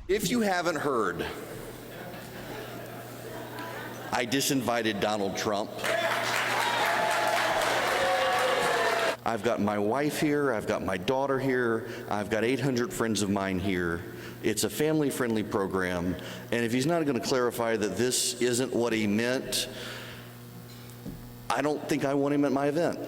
If you haven't heard, I disinvited Donald Trump. I've got my wife here, I've got my daughter here, I've got 800 friends of mine here. It's a family-friendly program, and if he's not going to clarify that this isn't what he meant, I don't think I want him at my event.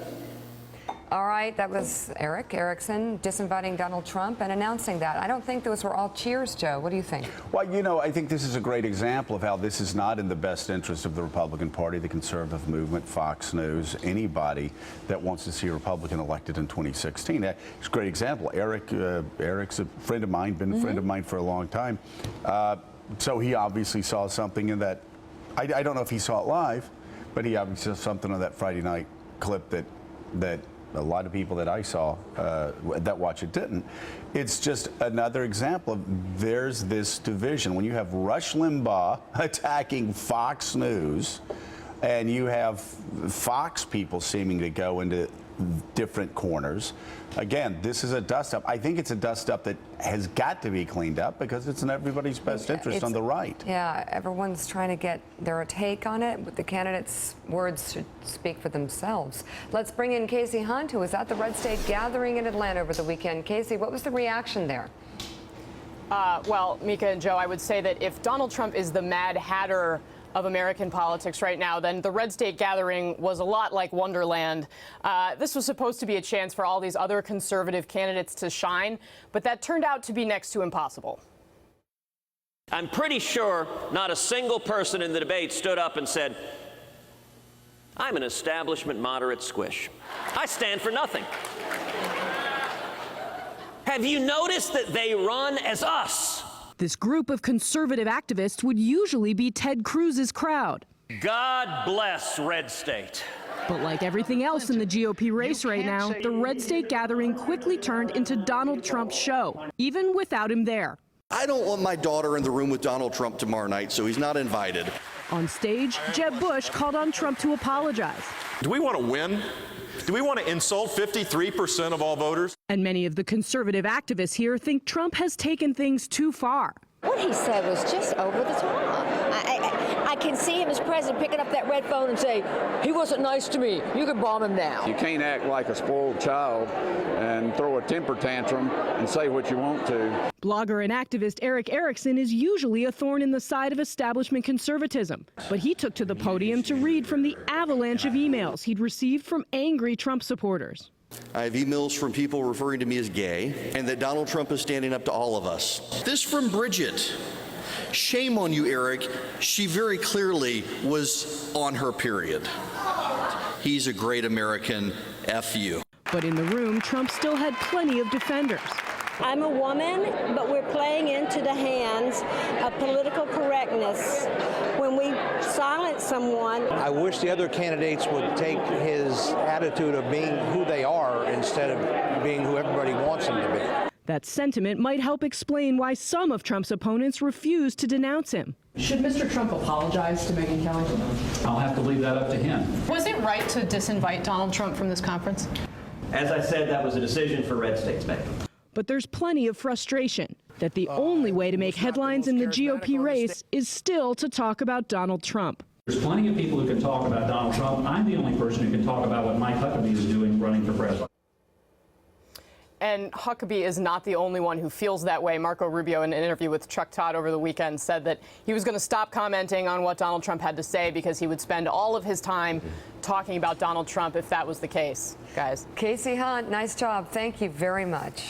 All right, that was Erick Erickson disinviting Donald Trump and announcing that. I don't think those were all cheers, Joe. What do you think? Well, you know, I think this is a great example of how this is not in the best interest of the Republican Party, the conservative movement, Fox News, anybody that wants to see a Republican elected in 2016. It's a great example. Erick's a friend of mine, been a friend of mine for a long time. So he obviously saw something in that. I don't know if he saw it live, but he obviously saw something on that Friday night clip that a lot of people that I saw that watch it didn't. It's just another example of there's this division. When you have Rush Limbaugh attacking Fox News, and you have Fox people seeming to go into different corners. Again, this is a dust-up. I think it's a dust-up that has got to be cleaned up because it's in everybody's best interest on the right. Yeah, everyone's trying to get their take on it, but the candidates' words should speak for themselves. Let's bring in Casey Hunt, who was at the Red State Gathering in Atlanta over the weekend. Casey, what was the reaction there? Well, Mika and Joe, I would say that if Donald Trump is the Mad Hatter of American politics right now, then the Red State Gathering was a lot like Wonderland. This was supposed to be a chance for all these other conservative candidates to shine, but that turned out to be next to impossible. I'm pretty sure not a single person in the debate stood up and said, I'm an establishment moderate squish. I stand for nothing. Have you noticed that they run as us? This group of conservative activists would usually be Ted Cruz's crowd. God bless Red State. But like everything else in the GOP race right now, the Red State Gathering quickly turned into Donald Trump's show, even without him there. I don't want my daughter in the room with Donald Trump tomorrow night, so he's not invited. On stage, Jeb Bush called on Trump to apologize. Do we want to win? Do we want to insult 53% of all voters? And many of the conservative activists here think Trump has taken things too far. What he said was just over the top. I can see him as president picking up that red phone and say, he wasn't nice to me. You can bomb him now. You can't act like a spoiled child and throw a temper tantrum and say what you want to. Blogger and activist Erick Erickson is usually a thorn in the side of establishment conservatism, but he took to the podium to read from the avalanche of emails he'd received from angry Trump supporters. I have emails from people referring to me as gay, and that Donald Trump is standing up to all of us. This from Bridget. Shame on you, Erick. She very clearly was on her period. He's a great American. F you. But in the room, Trump still had plenty of defenders. I'm a woman, but we're playing into the hands of political correctness. When we silence someone. I wish the other candidates would take his attitude of being who they are instead of being who everybody wants them to be. That sentiment might help explain why some of Trump's opponents refuse to denounce him. Should Mr. Trump apologize to Megyn Kelly? I'll have to leave that up to him. Was it right to disinvite Donald Trump from this conference? As I said, that was a decision for Red States to make. But there's plenty of frustration that the only way to make headlines in the GOP race is still to talk about Donald Trump. There's plenty of people who can talk about Donald Trump. I'm the only person who can talk about what Mike Huckabee is doing running for president. And Huckabee is not the only one who feels that way. Marco Rubio, in an interview with Chuck Todd over the weekend, said that he was going to stop commenting on what Donald Trump had to say because he would spend all of his time talking about Donald Trump if that was the case. Guys. Casey Hunt, nice job. Thank you very much.